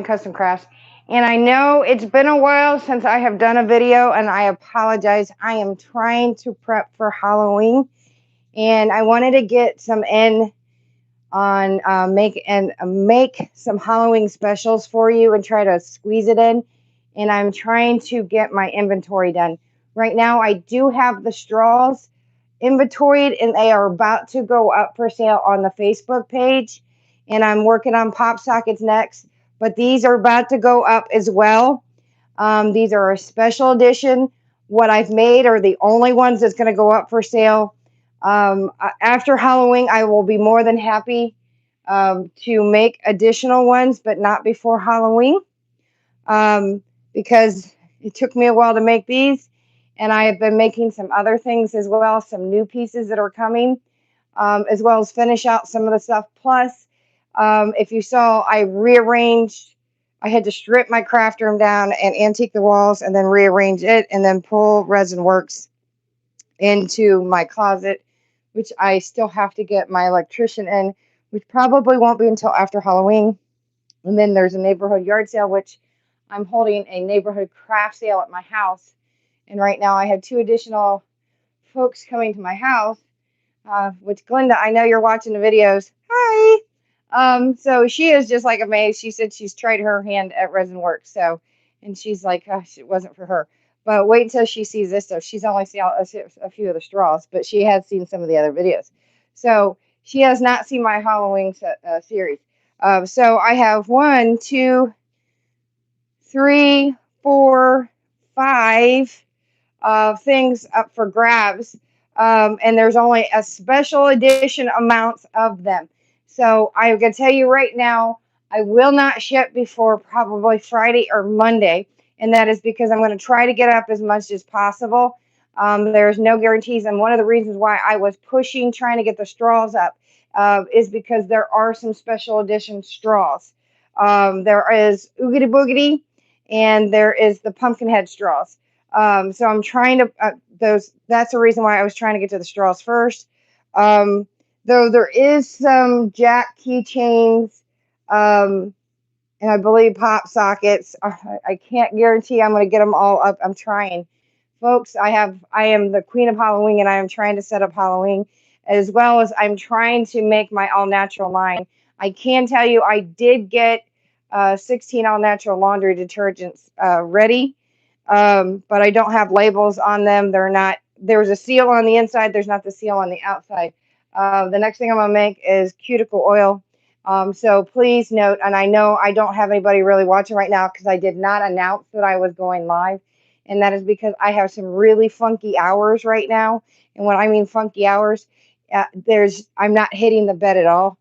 custom crafts. And I know it's been a while since I have done a video, and I apologize. I am trying to prep for Halloween, and I wanted to get some in on make some Halloween specials for you and try to squeeze it in. And I'm trying to get my inventory done. Right now, I do have the straws inventoried, and they are about to go up for sale on the Facebook page. And I'm working on pop sockets next, but these are about to go up as well. These are a special edition. What I've made are the only ones that's going to go up for sale. After Halloween, I will be more than happy to make additional ones, but not before Halloween, because it took me a while to make these. And I have been making some other things as well, some new pieces that are coming, as well as finish out some of the stuff. Plus, if you saw, I rearranged. I had to strip my craft room down and antique the walls and then rearrange it and then pull Resin Works into my closet, which I still have to get my electrician in, which probably won't be until after Halloween. And then there's a neighborhood yard sale, which I'm holding a neighborhood craft sale at my house. And right now I have 2 additional folks coming to my house, which Glenda, I know you're watching the videos. Hi. So she is just like amazed. She said she's tried her hand at Resin Works. So, and she's like, gosh, it wasn't for her. But wait until she sees this stuff. She's only seen a few of the straws, but she has seen some of the other videos. So she has not seen my Halloween series. So I have 1, 2, 3, 4, 5 things up for grabs. And there's only a special edition amounts of them. So I'm going to tell you right now, I will not ship before probably Friday or Monday. And that is because I'm going to try to get up as much as possible. There's no guarantees. And one of the reasons why I was pushing, trying to get the straws up, is because there are some special edition straws. There is Oogity Boogity, and there is the Pumpkinhead straws. So I'm trying to that's the reason why I was trying to get to the straws first. Though there is some Jack keychains, and I believe pop sockets. I can't guarantee I'm going to get them all up. I'm trying, folks. I am the queen of Halloween, and I am trying to set up Halloween, as well as I'm trying to make my all natural line. I can tell you I did get 16 all natural laundry detergents ready. But I don't have labels on them. They're not, there's a seal on the inside, there's not the seal on the outside. The next thing I'm going to make is Cuticle Oil. So please note, and I know I don't have anybody really watching right now because I did not announce that I was going live. And that is because I have some really funky hours right now. And when I mean funky hours, I'm not hitting the bed at all.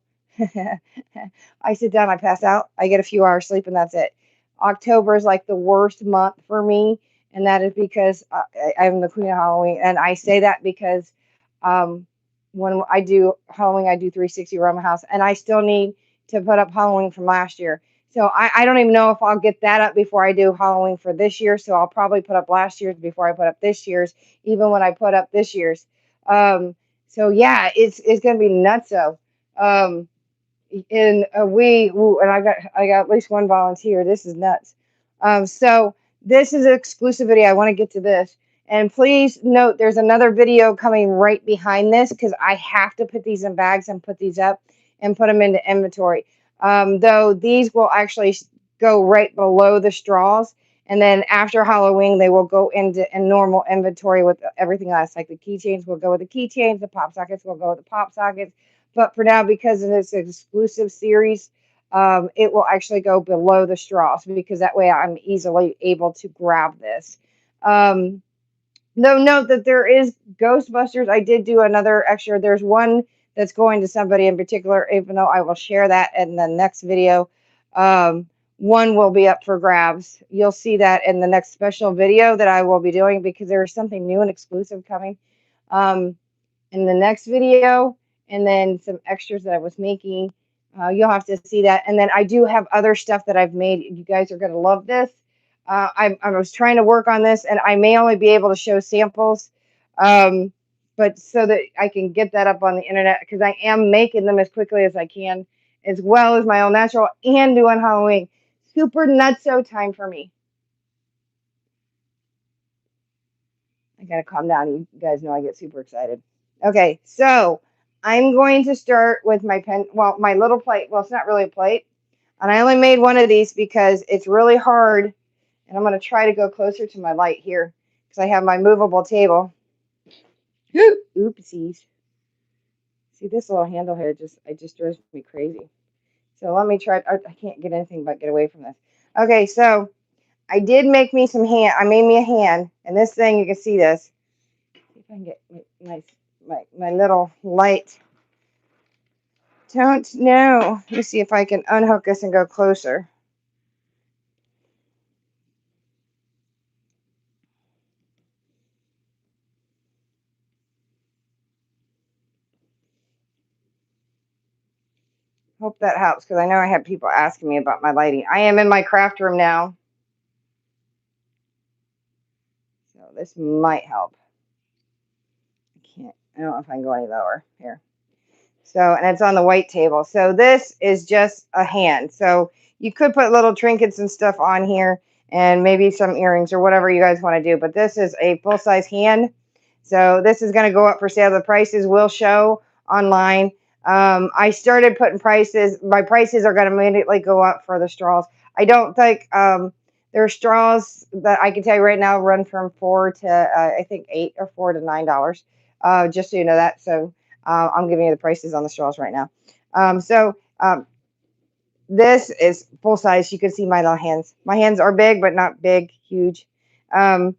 I sit down, I pass out, I get a few hours sleep, and that's it. October is like the worst month for me, and that is because I'm the queen of Halloween. And I say that because when I do Halloween, I do 360 around my house, and I still need to put up Halloween from last year. So I don't even know if I'll get that up before I do Halloween for this year. So I'll probably put up last year's before I put up this year's, even when I put up this year's. So yeah, it's gonna be nutso. And and I got at least one volunteer. This is nuts. So this is an exclusive video. I want to get to this, and please note there's another video coming right behind this because I have to put these in bags and put these up and put them into inventory. Though these will actually go right below the straws, and then after Halloween they will go into a normal inventory with everything else. Like the keychains will go with the keychains, the pop sockets will go with the pop sockets. But for now, because of this exclusive series, it will actually go below the straws because that way I'm easily able to grab this. Though note that there is Ghostbusters. I did do another extra. There's one that's going to somebody in particular, even though I will share that in the next video. One will be up for grabs. You'll see that in the next special video that I will be doing because there is something new and exclusive coming in the next video. And then some extras that I was making. You'll have to see that. And then I do have other stuff that I've made. You guys are going to love this. I was trying to work on this, and I may only be able to show samples, but so that I can get that up on the internet because I am making them as quickly as I can, as well as my own natural and doing Halloween. super nutso time for me. I gotta calm down. You guys know I get super excited. Okay, so I'm going to start with my pen. Well, my little plate. Well, it's not really a plate. And I only made one of these because it's really hard. And I'm going to try to go closer to my light here because I have my movable table. Oopsies. See this little handle here? It just drives me crazy. So let me try. I can't get anything but get away from this. Okay, so I did make me some hand. I made me a hand, and this thing you can see this. See if I can get my little light. Don't know. Let me see if I can unhook this and go closer. Hope that helps because I know I have people asking me about my lighting. I am in my craft room now, so this might help. I don't know if I can go any lower here. So, and it's on the white table. So this is just a hand. So you could put little trinkets and stuff on here and maybe some earrings or whatever you guys want to do. But this is a full-size hand. So this is going to go up for sale. The prices will show online. I started putting prices. My prices are going to immediately go up for the straws. I don't think there are straws that I can tell you right now run from $4 to I think $8 or $4 to $9. Just so you know that. So I'm giving you the prices on the straws right now. This is full size. You can see my little hands. My hands are big, but not big, huge. I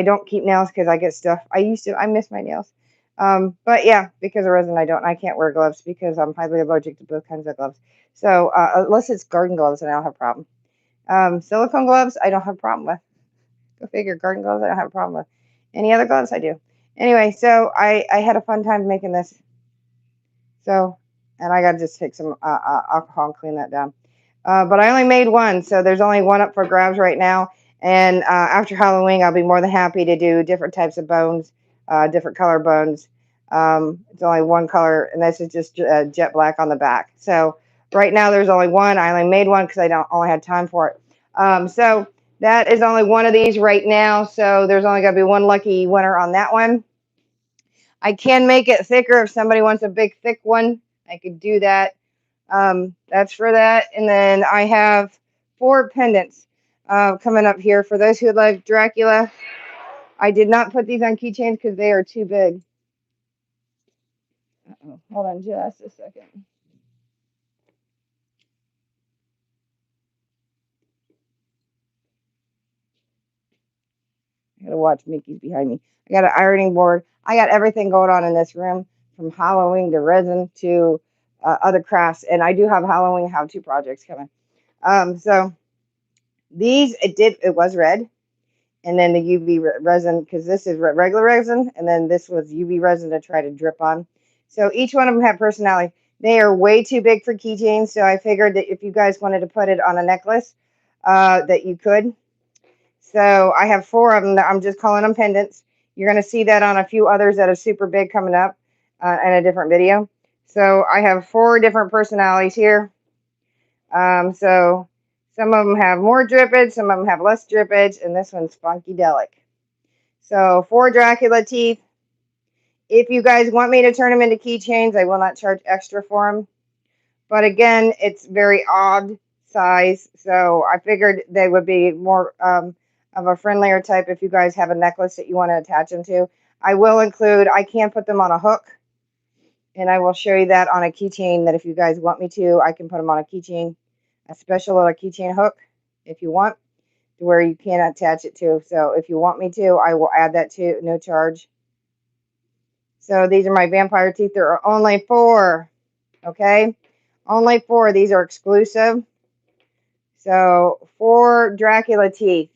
don't keep nails because I get stuff. I miss my nails. But yeah, because of resin, I can't wear gloves because I'm highly allergic to both kinds of gloves. So unless it's garden gloves, then I don't have a problem. Silicone gloves, I don't have a problem with. Go figure. Garden gloves, I don't have a problem with. Any other gloves, I do. Anyway, so I had a fun time making this. So, and I got to just take some alcohol and clean that down. But I only made one, so there's only one up for grabs right now. And after Halloween, I'll be more than happy to do different types of bones, different color bones. It's only one color, and this is just jet black on the back. So right now there's only one. I only made one because I don't only had time for it. So that is only one of these right now. So there's only going to be one lucky winner on that one. I can make it thicker if somebody wants a big, thick one. I could do that. That's for that. And then I have 4 pendants coming up here. For those who like Dracula, I did not put these on keychains because they are too big. Uh-oh. Hold on just a second. I gotta watch Mickey's behind me. I got an ironing board. I got everything going on in this room from Halloween to resin to other crafts. And I do have Halloween how-to projects coming. So these, it was red. And then the UV resin, because this is regular resin, and then this was UV resin to try to drip on. So each one of them have personality. They are way too big for keychains, so I figured that if you guys wanted to put it on a necklace, that you could. So I have 4 of them that I'm just calling them pendants. You're going to see that on a few others that are super big coming up in a different video. So I have 4 different personalities here. So some of them have more drippage, some of them have less drippage, and this one's funkydelic. So 4 Dracula teeth. If you guys want me to turn them into keychains, I will not charge extra for them. But again, it's very odd size, so I figured they would be more of a friendlier type if you guys have a necklace that you want to attach them to. I will include, I can put them on a hook, and I will show you that on a keychain, that if you guys want me to, I can put them on a keychain, a special little keychain hook, if you want, to where you can attach it to. So if you want me to, I will add that to, no charge. So these are my vampire teeth. There are only 4, okay? Only 4. These are exclusive. So 4 Dracula teeth.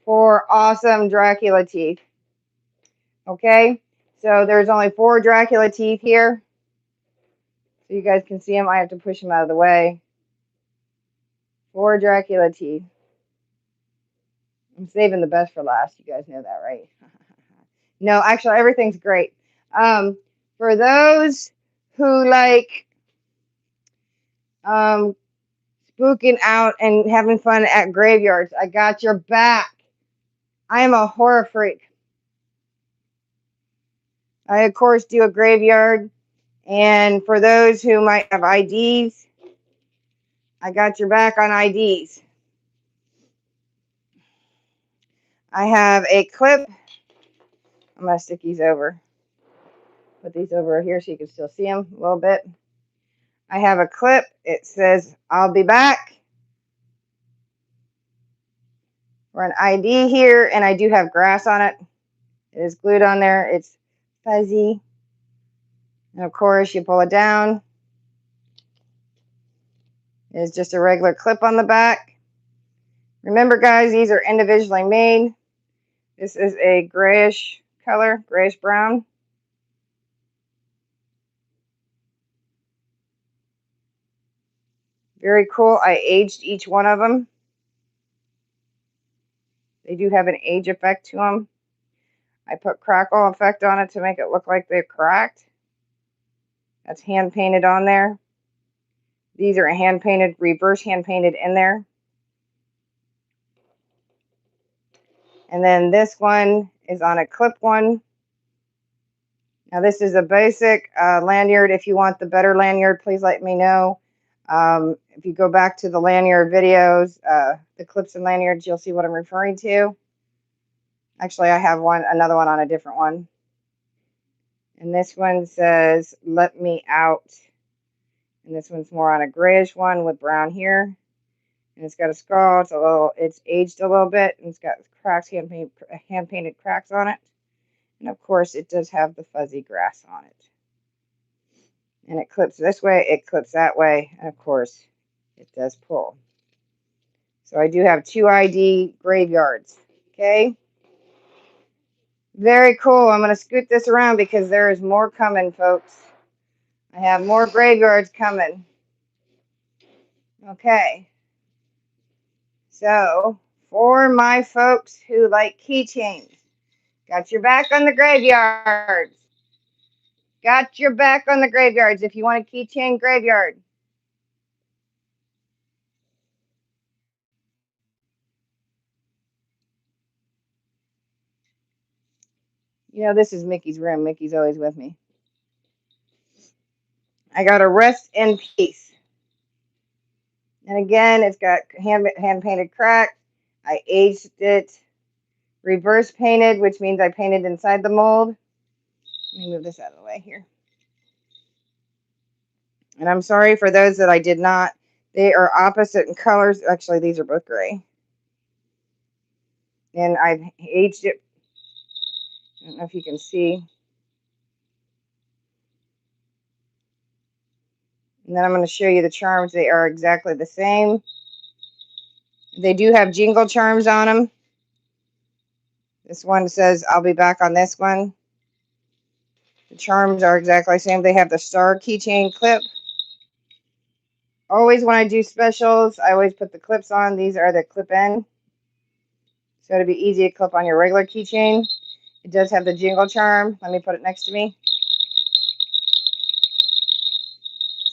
4 awesome Dracula teeth. Okay? So there's only 4 Dracula teeth here. So you guys can see them. I have to push them out of the way. 4 Dracula teeth. I'm saving the best for last. You guys know that, right? No, actually, everything's great. For those who like spooking out and having fun at graveyards, I got your back. I am a horror freak. I, of course, do a graveyard. And for those who might have IDs, I got your back on IDs. I have a clip. I'm going to stick these over. Put these over here so you can still see them a little bit. I have a clip. It says, I'll be back. For an ID here, and I do have grass on it. It is glued on there. It's fuzzy. And of course, you pull it down. It's just a regular clip on the back. Remember, guys, these are individually made. This is a grayish color, grayish brown. Very cool. I aged each one of them. They do have an age effect to them. I put crackle effect on it to make it look like they're cracked. That's hand painted on there. These are hand painted, reverse hand painted in there. And then this one is on a clip one. Now this is a basic lanyard. If you want the better lanyard, please let me know. If you go back to the lanyard videos, the clips and lanyards, you'll see what I'm referring to. Actually, I have another one on a different one. And this one says, let me out. And this one's more on a grayish one with brown here. And it's got a skull. It's aged a little bit. And it's got cracks, hand painted cracks on it. And of course, it does have the fuzzy grass on it. And it clips this way, it clips that way. And of course, it does pull. So I do have 2 ID graveyards. Okay. Very cool. I'm going to scoot this around because there is more coming, folks. I have more graveyards coming. Okay. So, for my folks who like keychains, got your back on the graveyards. Got your back on the graveyards if you want a keychain graveyard. You know, this is Mickey's room. Mickey's always with me. I got a rest in peace. And again, it's got hand painted crack. I aged it. Reverse painted, which means I painted inside the mold. Let me move this out of the way here. And I'm sorry for those that I did not. They are opposite in colors. Actually, these are both gray. And I've aged it. I don't know if you can see. And then I'm going to show you the charms. They are exactly the same. They do have jingle charms on them. This one says, I'll be back on this one. The charms are exactly the same. They have the star keychain clip. Always when I do specials, I always put the clips on. These are the clip in. So it'll be easy to clip on your regular keychain. It does have the jingle charm. Let me put it next to me.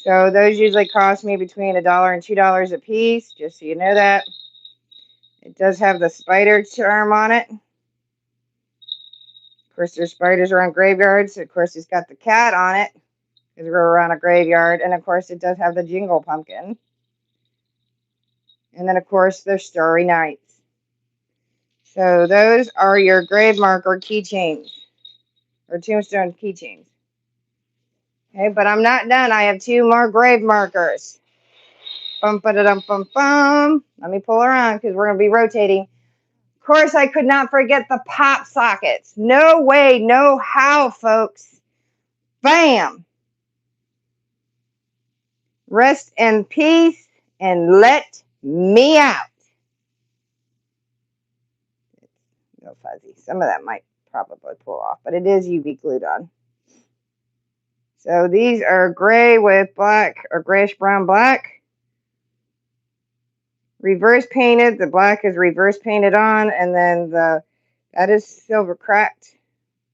So those usually cost me between $1 and $2 a piece, just so you know that. It does have the spider charm on it. Of course, there's spiders around graveyards. Of course, it's got the cat on it because we're around a graveyard. And of course, it does have the jingle pumpkin. And then, of course, there's Starry Nights. So those are your grave marker keychains or tombstone keychains. Okay, but I'm not done. I have 2 more grave markers. Bum, ba-da-dum, bum, bum. Let me pull around because we're going to be rotating. Of course, I could not forget the pop sockets. No way, no how, folks. Bam. Rest in peace and let me out. It's a little fuzzy. Some of that might probably pull off, but it is UV glued on. So these are gray with black or grayish brown black. Reverse painted. The black is reverse painted on, and then that is silver cracked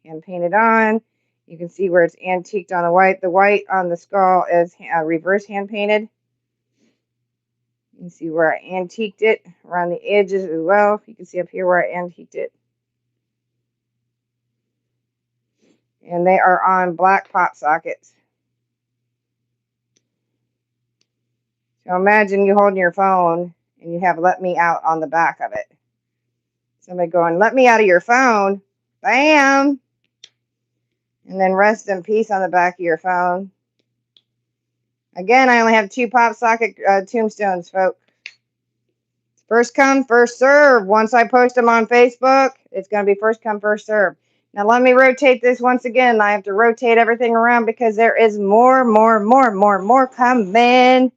and painted on. You can see where it's antiqued on the white. The white on the skull is reverse hand painted. You can see where I antiqued it around the edges as well. You can see up here where I antiqued it. And they are on black pop sockets. So imagine you holding your phone and you have "let me out" on the back of it. Somebody going, "let me out of your phone." Bam! And then "rest in peace" on the back of your phone. Again, I only have 2 pop socket tombstones, folks. First come, first serve. Once I post them on Facebook, it's going to be first come, first serve. Now let me rotate this once again. I have to rotate everything around because there is more coming.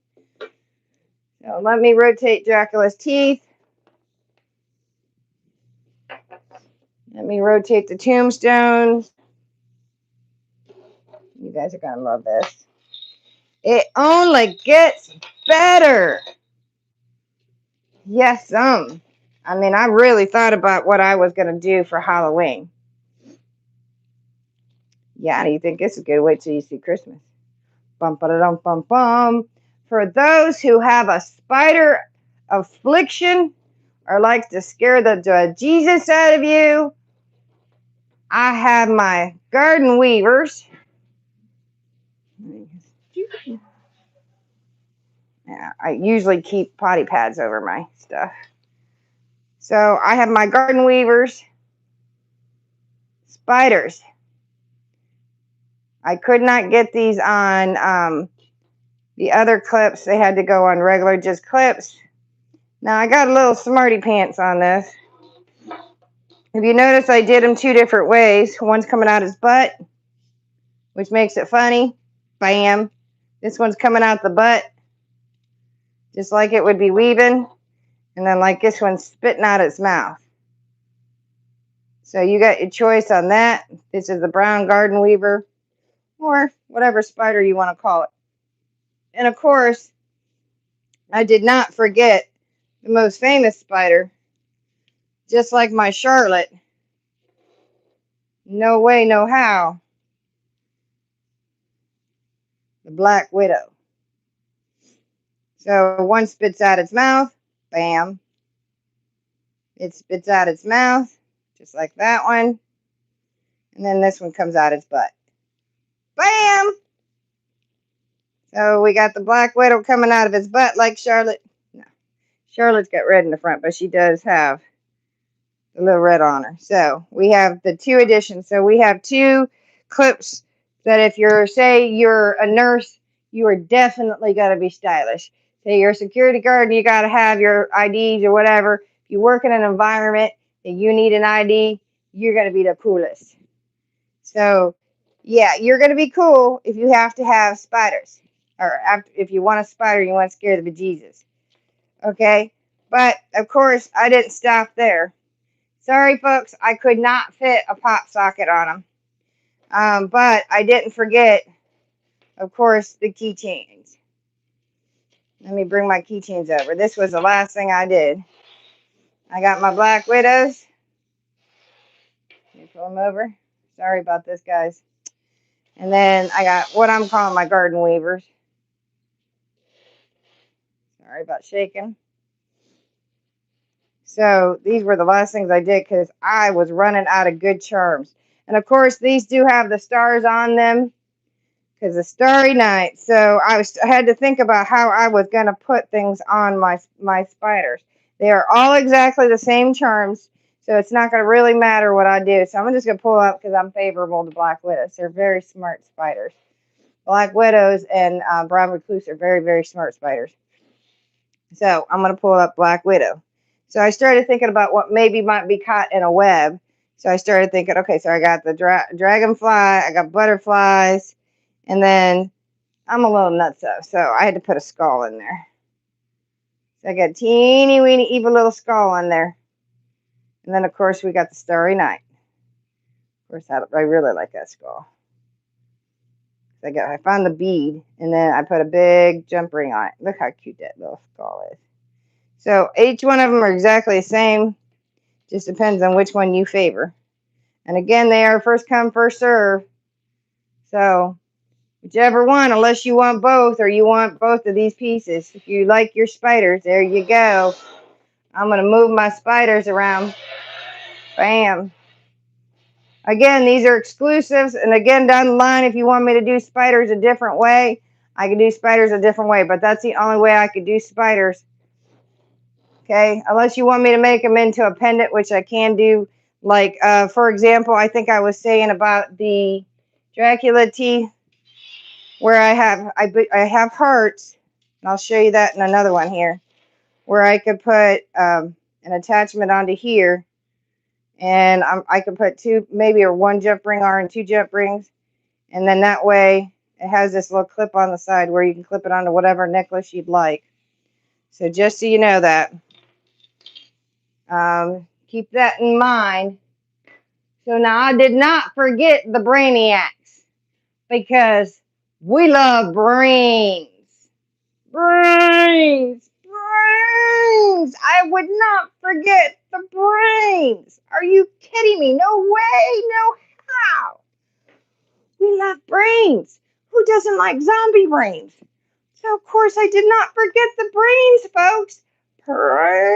So let me rotate Dracula's teeth. Let me rotate the tombstones. You guys are going to love this. It only gets better. Yes, I mean, I really thought about what I was going to do for Halloween. Yeah, do you think this is good? Wait till you see Christmas. Bum, ba-da-dum, bum, bum. For those who have a spider affliction or like to scare the Jesus out of you, I have my garden weavers. Yeah, I usually keep potty pads over my stuff. So I have my garden weavers, spiders. I could not get these on the other clips. They had to go on regular just clips. Now I got a little smarty pants on this. If you notice, I did them 2 different ways. One's coming out his butt, which makes it funny. Bam. This one's coming out the butt, just like it would be weaving. And then like this one's spitting out its mouth. So you got your choice on that. This is the brown garden weaver, or whatever spider you want to call it. And of course, I did not forget the most famous spider, just like my Charlotte. No way, no how. The Black Widow. So one spits out its mouth. Bam. It spits out its mouth, just like that one. And then this one comes out its butt. Bam! So we got the Black Widow coming out of his butt like Charlotte. No. Charlotte's got red in the front, but she does have a little red on her. So we have the 2 editions. So we have 2 clips that if you're, say you're a nurse, you are definitely got to be stylish. Say you're a security guard, you got to have your IDs or whatever. If you work in an environment that you need an ID, you're going to be the coolest. So yeah, you're going to be cool if you have to have spiders. Or if you want a spider, you want to scare the bejesus. Okay? But of course, I didn't stop there. Sorry, folks, I could not fit a pop socket on them. But I didn't forget, of course, the keychains. Let me bring my keychains over. This was the last thing I did. I got my Black Widows. Let me pull them over. Sorry about this, guys. And then I got what I'm calling my garden weavers. Sorry about shaking. So these were the last things I did because I was running out of good charms. And of course, these do have the stars on them because it's Starry Night. So I had to think about how I was going to put things on my spiders. They are all exactly the same charms, so it's not going to really matter what I do. So I'm just going to pull up because I'm favorable to Black Widows. They're very smart spiders. Black Widows and Brown Recluse are very, very smart spiders. So I'm going to pull up Black Widow. So I started thinking about what maybe might be caught in a web. So I started thinking, okay, so I got the dragonfly, I got butterflies, and then I'm a little nutso, so I had to put a skull in there. So I got a teeny weeny evil little skull in there. And then, of course, we got the Starry Night. Of course, I really like that skull. I found the bead, and then I put a big jump ring on it. Look how cute that little skull is. So each one of them are exactly the same. Just depends on which one you favor. And again, they are first come, first serve. So Whichever one, unless you want both or you want both of these pieces. If you like your spiders, there you go. I'm going to move my spiders around. Bam. Again, these are exclusives. And again, down the line, if you want me to do spiders a different way, I can do spiders a different way. But that's the only way I could do spiders. Okay, unless you want me to make them into a pendant, which I can do. Like, for example, I think I was saying about the Dracula teeth, where I have hearts, and I'll show you that in another one here, where I could put an attachment onto here, and I could put two, maybe or one jump ring or two jump rings, and then that way it has this little clip on the side where you can clip it onto whatever necklace you'd like. So just so you know that. Keep that in mind. So now I did not forget the Brainiacs, because we love brains. Brains! Brains! I would not forget the brains! Are you kidding me? No way! No how! We love brains! Who doesn't like zombie brains? So, of course, I did not forget the brains, folks! Brains!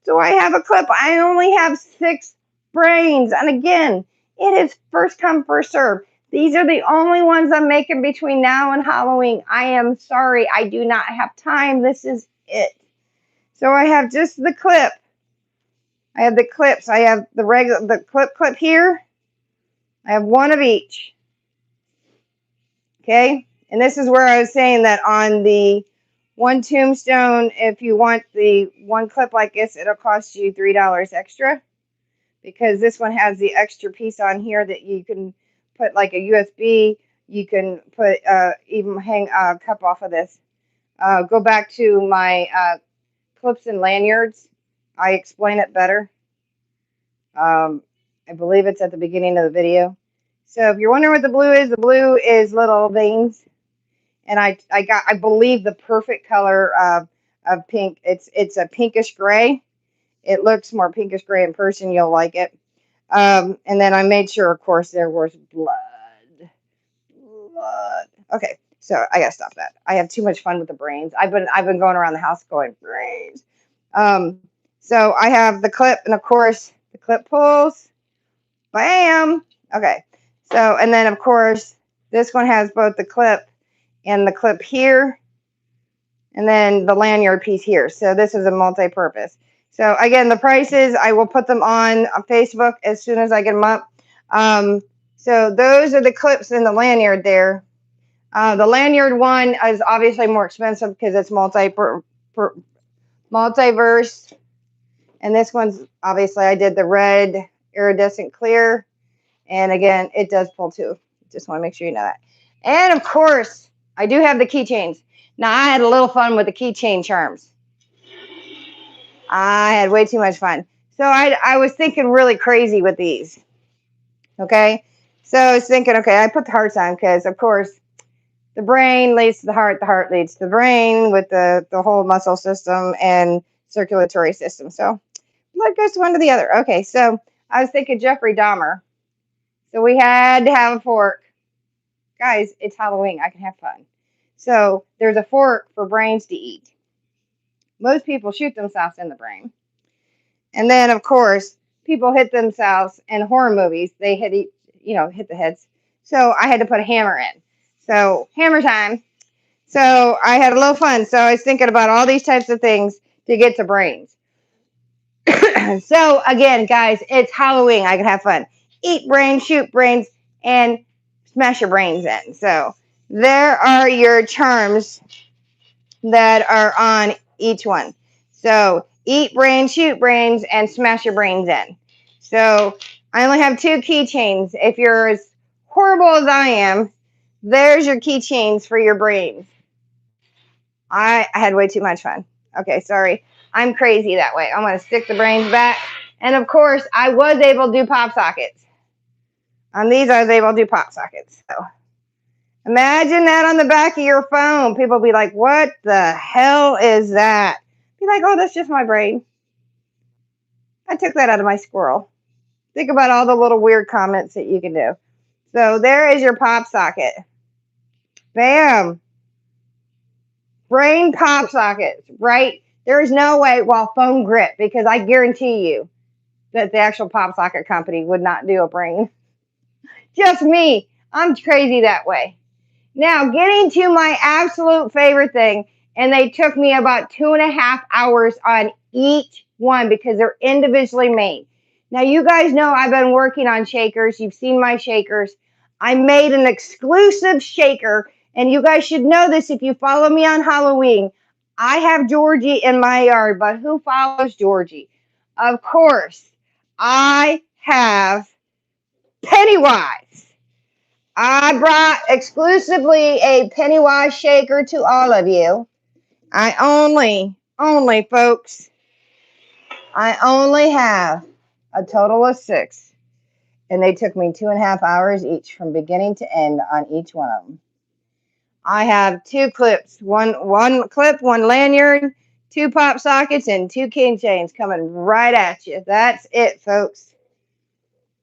So I have a clip. I only have 6 brains. And again, it is first come, first serve. These are the only ones I'm making between now and Halloween. I am sorry. I do not have time. This is it. So I have just the clip. I have the clips. I have the clip here. I have one of each. Okay. And this is where I was saying that on the one tombstone, if you want the one clip like this, it'll cost you $3 extra, because this one has the extra piece on here that you can put like a USB. You can put even hang a cup off of this. Go back to my clips and lanyards. I explain it better. I believe it's at the beginning of the video. So if you're wondering what the blue is little veins. And I believe the perfect color of pink. It's a pinkish gray. It looks more pinkish gray in person. You'll like it. And then I made sure, of course, there was blood. Okay, so I gotta stop that. I have too much fun with the brains. I've been going around the house going brains. So I have the clip, and of course the clip pulls. Bam. Okay. So, and then of course this one has both the clip and the clip here, and then the lanyard piece here. So this is a multi-purpose. So again, the prices, I will put them on Facebook as soon as I get them up. So those are the clips in the lanyard there. The lanyard one is obviously more expensive because it's multiverse. And this one's, obviously, I did the red iridescent clear. And again, it does pull too. Just want to make sure you know that. And of course, I do have the keychains. Now, I had a little fun with the keychain charms. I had way too much fun. So I was thinking really crazy with these. Okay? So I was thinking, okay, I put the hearts on because, of course, the brain leads to the heart leads to the brain with the whole muscle system and circulatory system. So what goes one to the other? Okay, so I was thinking Jeffrey Dahmer. So we had to have a fork. Guys, it's Halloween. I can have fun. So there's a fork for brains to eat. Most people shoot themselves in the brain. And then, of course, people hit themselves in horror movies. They hit the heads. So I had to put a hammer in. So hammer time. So I had a little fun. So I was thinking about all these types of things to get to brains. So again, guys, it's Halloween. I can have fun. Eat brains, shoot brains, and smash your brains in. So there are your charms that are on each one. So eat brains, shoot brains, and smash your brains in. So I only have 2 keychains. If you're as horrible as I am, there's your keychains for your brains. I had way too much fun. Okay, sorry. I'm crazy that way. I'm going to stick the brains back. And of course, I was able to do pop sockets. On these, I was able to do pop sockets. So imagine that on the back of your phone. People be like, what the hell is that? Be like, oh, that's just my brain. I took that out of my squirrel. Think about all the little weird comments that you can do. So there is your pop socket. Bam. Brain pop sockets, right? There is no way, well, foam grip, because I guarantee you that the actual pop socket company would not do a brain. Just me. I'm crazy that way. Now, getting to my absolute favorite thing, and they took me about 2.5 hours on each one because they're individually made. Now, you guys know I've been working on shakers. You've seen my shakers. I made an exclusive shaker, and you guys should know this if you follow me on Halloween. I have Georgie in my yard, but who follows Georgie? Of course, I have Pennywise. I brought exclusively a Pennywise shaker to all of you. I folks, I only have a total of 6. And they took me 2.5 hours each from beginning to end on each one of them. I have 2 clips, one clip, 1 lanyard, 2 pop sockets, and 2 keychains coming right at you. That's it, folks.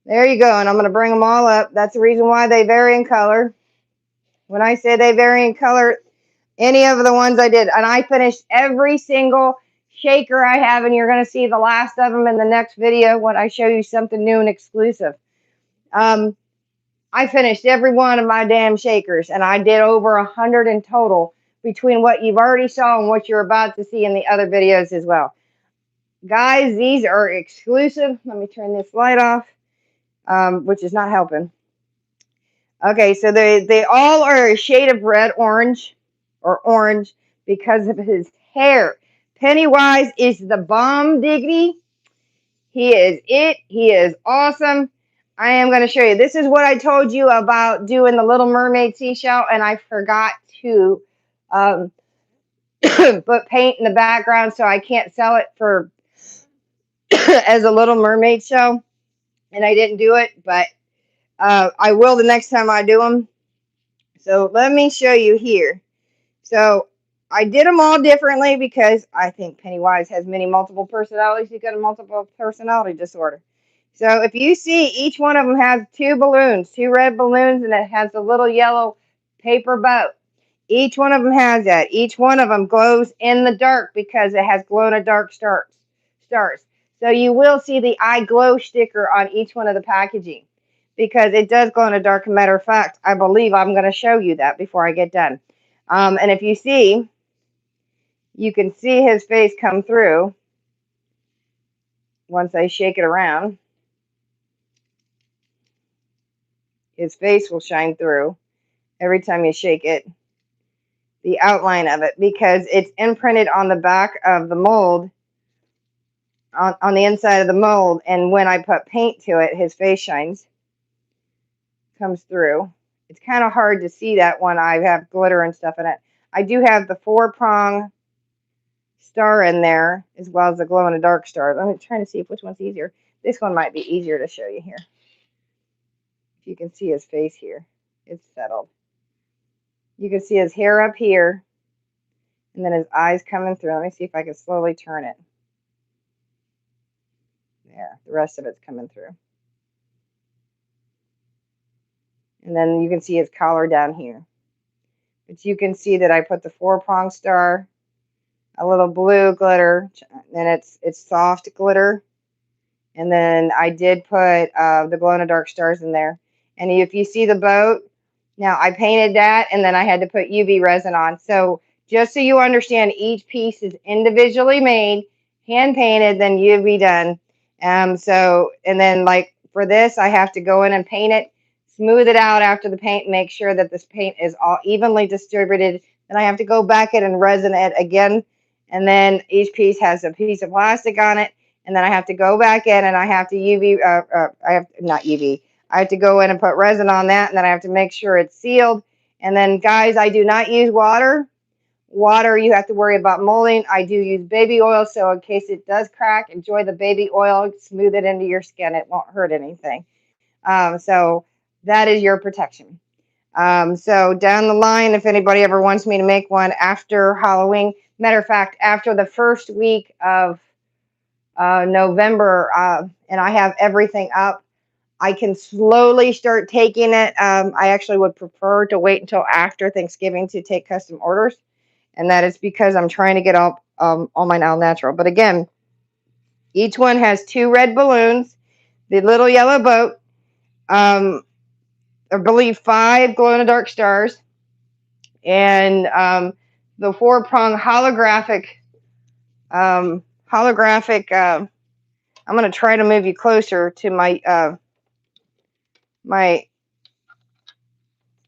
There you go, and I'm going to bring them all up. That's the reason why they vary in color. When I say they vary in color, any of the ones I did, and I finished every single shaker I have, and you're going to see the last of them in the next video when I show you something new and exclusive. I finished every one of my damn shakers, and I did over 100 in total between what you've already saw and what you're about to see in the other videos as well. Guys, these are exclusive. Let me turn this light off, which is not helping. Okay, so they all are a shade of red orange or orange because of his hair. Pennywise is the bomb diggity. He is it. He is awesome. I am going to show you. This is what I told you about doing the Little Mermaid seashell, and I forgot to put paint in the background, so I can't sell it for as a Little Mermaid show, and I didn't do it, but I will the next time I do them. So let me show you here. So I did them all differently because I think Pennywise has many multiple personalities. He's got a multiple personality disorder. So if you see, each one of them has 2 balloons, 2 red balloons, and it has a little yellow paper boat. Each one of them has that. Each one of them glows in the dark because it has glow-in-the-dark stars. So you will see the I glow sticker on each one of the packaging because it does glow in the dark. Matter of fact, I believe I'm going to show you that before I get done. And if you see, you can see his face come through once I shake it around. His face will shine through every time you shake it, the outline of it, because it's imprinted on the back of the mold, on the inside of the mold, and when I put paint to it, his face shines, comes through. It's kind of hard to see that when I have glitter and stuff in it. I do have the 4-prong star in there, as well as the glow-in-the-dark star. I'm trying to see which one's easier. This one might be easier to show you here. If you can see his face here, it's settled. You can see his hair up here, and then his eyes coming through. Let me see if I can slowly turn it. There, the rest of it's coming through. And then you can see his collar down here. But you can see that I put the 4-prong star, a little blue glitter, and it's soft glitter. And then I did put the glow-in-the-dark stars in there. And if you see the boat, now I painted that, and then I had to put UV resin on. So just so you understand, each piece is individually made, hand painted, then UV done. And then like for this, I have to go in and paint it, smooth it out after the paint, make sure that this paint is all evenly distributed. Then I have to go back in and resin it again. And then each piece has a piece of plastic on it. And then I have to go back in and I have to I have to go in and put resin on that, and then I have to make sure it's sealed. And then, guys, I do not use water. Water, you have to worry about molding. I do use baby oil, so in case it does crack, enjoy the baby oil. Smooth it into your skin. It won't hurt anything. So that is your protection. So down the line, if anybody ever wants me to make one after Halloween, matter of fact, after the first week of November, and I have everything up, I can slowly start taking it. I actually would prefer to wait until after Thanksgiving to take custom orders, and that is because I'm trying to get all mine all natural. But again, each one has 2 red balloons, the little yellow boat, I believe 5 glow-in-the-dark stars, and the 4-prong holographic. I'm going to try to move you closer to my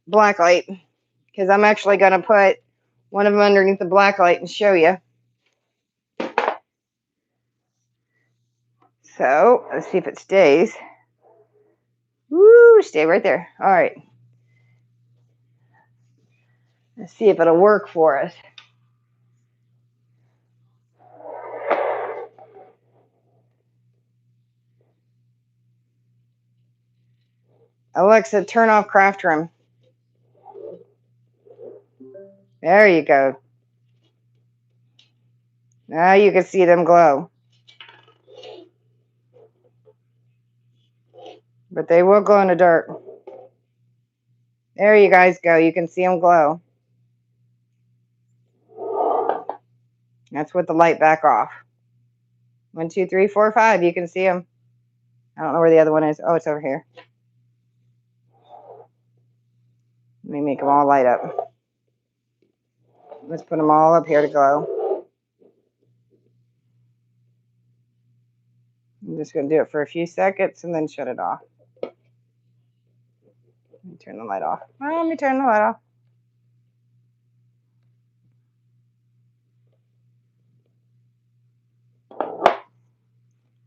black light, because I'm actually going to put one of them underneath the black light and show you. So let's see if it stays. Woo, stay right there. All right. Let's see if it'll work for us. Alexa, turn off craft room. There you go. Now you can see them glow. But they will glow in the dark. There you guys go. You can see them glow. That's with the light back off. 1, 2, 3, 4, 5. You can see them. I don't know where the other one is. Oh, it's over here. Let me make them all light up. Let's put them all up here to glow. I'm just going to do it for a few seconds and then shut it off. Let me turn the light off. Well, let me turn the light off.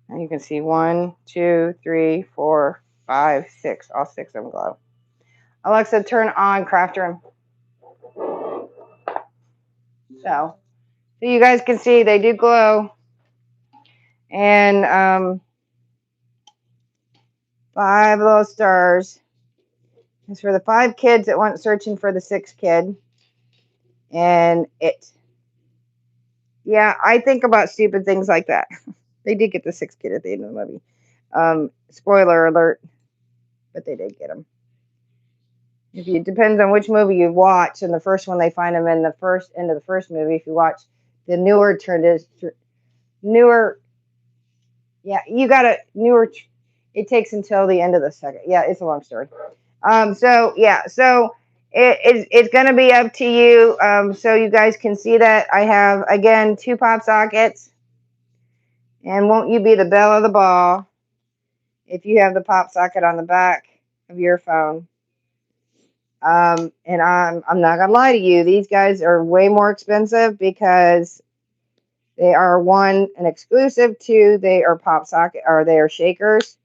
And you can see 1, 2, 3, 4, 5, 6. All 6 of them glow. Alexa, turn on craft room. So you guys can see they do glow. And 5 little stars. It's for the 5 kids that went searching for the 6th kid. And it. Yeah, I think about stupid things like that. They did get the 6th kid at the end of the movie. Spoiler alert, but they did get him. It depends on which movie you watch. In the first one, they find him in the end of the first movie. If you watch the newer, yeah, you got a newer. It takes until the end of the second. Yeah, it's a long story. So it's going to be up to you. So you guys can see that I have, again, 2 pop sockets. And won't you be the belle of the ball if you have the pop socket on the back of your phone? And I'm not going to lie to you. These guys are way more expensive because they are, 1, an exclusive, 2, they are pop socket, or they are shakers.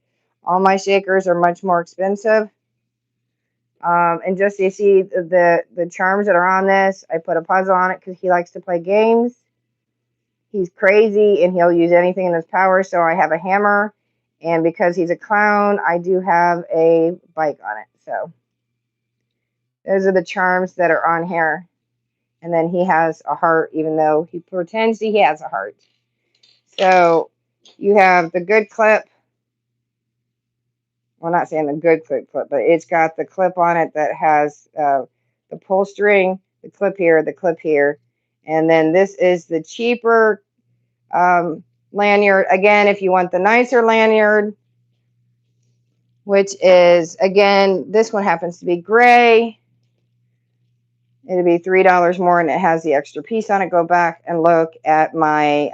All my shakers are much more expensive. And just so you see the charms that are on this, I put a puzzle on it because he likes to play games. He's crazy and he'll use anything in his power. So I have a hammer, and because he's a clown, I do have a bike on it. So those are the charms that are on here. And then he has a heart, even though he pretends he has a heart. So you have the good clip. Well, not saying the good clip, but it's got the clip on it that has the pull string, the clip here. And then this is the cheaper lanyard. Again, if you want the nicer lanyard, which is, again, this one happens to be gray. It'll be $3 more, and it has the extra piece on it. Go back and look at my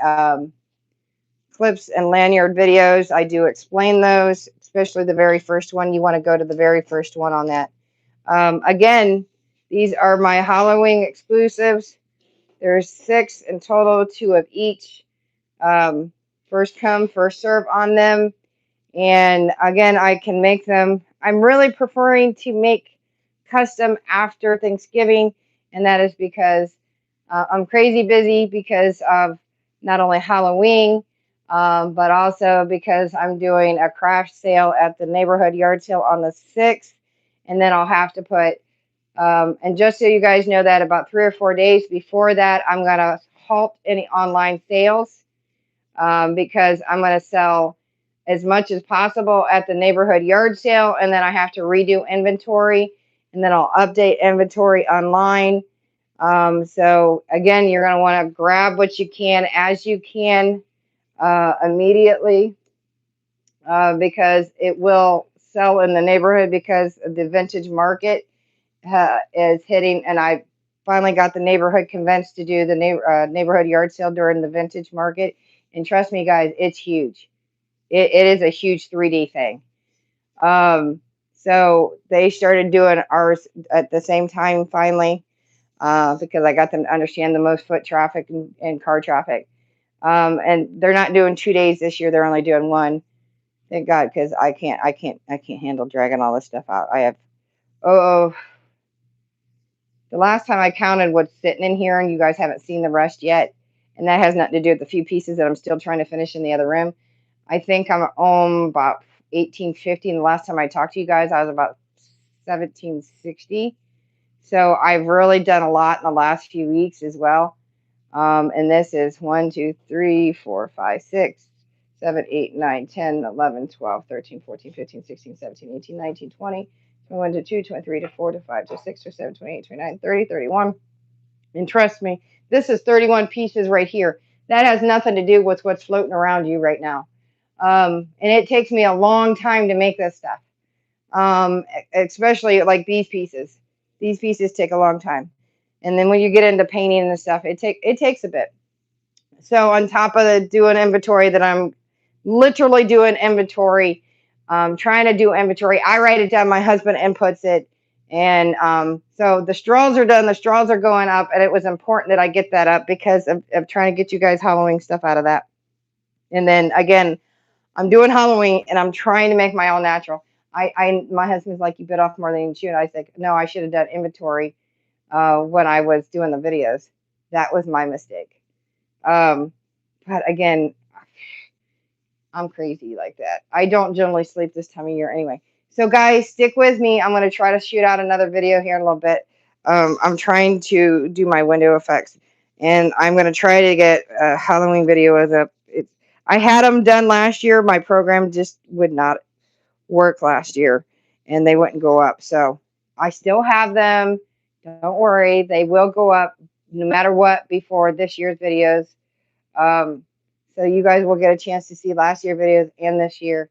clips and lanyard videos. I do explain those, especially the very first one. You want to go to the very first one on that. Again, these are my Halloween exclusives. There's 6 in total, 2 of each. First come, first serve on them. And again, I can make them. I'm really preferring to make custom after Thanksgiving, and that is because I'm crazy busy because of not only Halloween, but also because I'm doing a craft sale at the neighborhood yard sale on the 6th. And then I'll have to put, and just so you guys know that about 3 or 4 days before that, I'm going to halt any online sales because I'm going to sell as much as possible at the neighborhood yard sale, and then I have to redo inventory, and then I'll update inventory online. So again, you're going to want to grab what you can as you can immediately, because it will sell in the neighborhood, because the vintage market is hitting, and I finally got the neighborhood convinced to do the neighborhood yard sale during the vintage market. And trust me, guys, it's huge. It is a huge 3D thing. So they started doing ours at the same time finally, because I got them to understand the most foot traffic and car traffic. And they're not doing 2 days this year; they're only doing one. Thank God, because I can't handle dragging all this stuff out. I have oh, the last time I counted what's sitting in here, and you guys haven't seen the rest yet, and that has nothing to do with the few pieces that I'm still trying to finish in the other room. I think I'm about 1850, and the last time I talked to you guys, I was about 1760. So I've really done a lot in the last few weeks as well. And this is 1, 2, 3, 4, 5, 6, 7, 8, 9, 10, 11, 12, 13, 14, 15, 16, 17, 18, 19, 20, 21 to 2, 23 to 4 to 5 to 6 to 7, 28, 29, 30, 31. And trust me, this is 31 pieces right here. That has nothing to do with what's floating around you right now. And it takes me a long time to make this stuff, especially like these pieces. These pieces take a long time. And then when you get into painting and stuff, it takes a bit. So on top of the doing inventory, that I'm literally doing inventory, trying to do inventory. I write it down. My husband inputs it. And so the straws are done. The straws are going up. And it was important that I get that up because of trying to get you guys Halloween stuff out of that. And then again, I'm doing Halloween and I'm trying to make my own natural. My husband's like, you bit off more than you can chew. And I said, no, I should have done inventory when I was doing the videos. That was my mistake. But again, I'm crazy like that. I don't generally sleep this time of year anyway. So guys, stick with me. I'm going to try to shoot out another video here in a little bit. I'm trying to do my window effects, and I'm going to try to get a Halloween video as a. I had them done last year. My program just would not work last year, and they wouldn't go up. So I still have them. Don't worry, they will go up no matter what before this year's videos. So you guys will get a chance to see last year's videos and this year.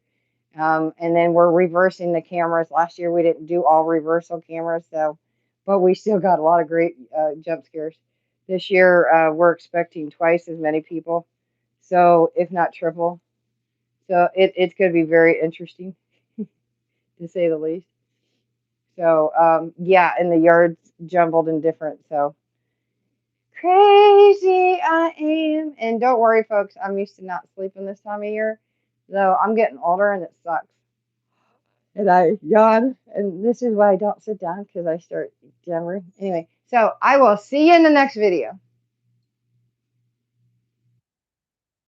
And then we're reversing the cameras. Last year we didn't do all reversal cameras, so but we still got a lot of great jump scares. This year we're expecting twice as many people, so if not triple. So it's going to be very interesting, to say the least. So yeah, and the yard's jumbled and different. So crazy I am. And don't worry, folks, I'm used to not sleeping this time of year. So I'm getting older and it sucks. And I yawn. And this is why I don't sit down, because I start jammering. Anyway, so I will see you in the next video.